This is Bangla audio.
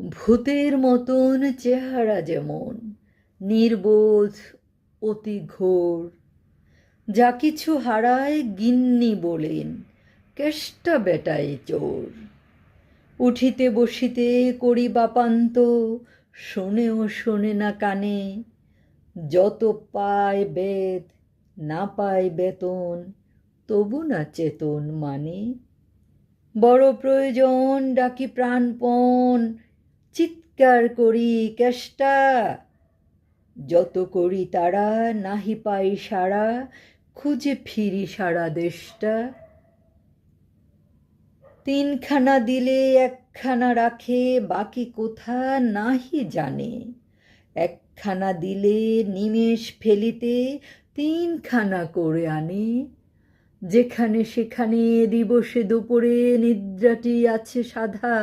ভূতের মতন চেহারা যেমন, নির্বোধ অতি ঘোর, যা কিছু হারায় গিন্নি বলেন, কেষ্টা বেটায় চোর। উঠিতে বসিতে করি বাপান্ত, শোনেও শোনে না কানে, যত পায় বেদ না পায় বেতন, তবু না চেতন মানে। বড় প্রয়োজন ডাকি প্রাণপণ, চিৎকার করি কেষ্টা, যত করি তারা নাহি পাই সাড়া, খুঁজে ফিরি সারা দেশটা। তিনখানা দিলে একখানা রাখে, বাকি কোথা নাহি জানে, একখানা দিলে নিমেষ ফেলিতে তিনখানা করে আনে। যেখানে সেখানে দিবসে দুপুরে নিদ্রাটি আছে সাধা,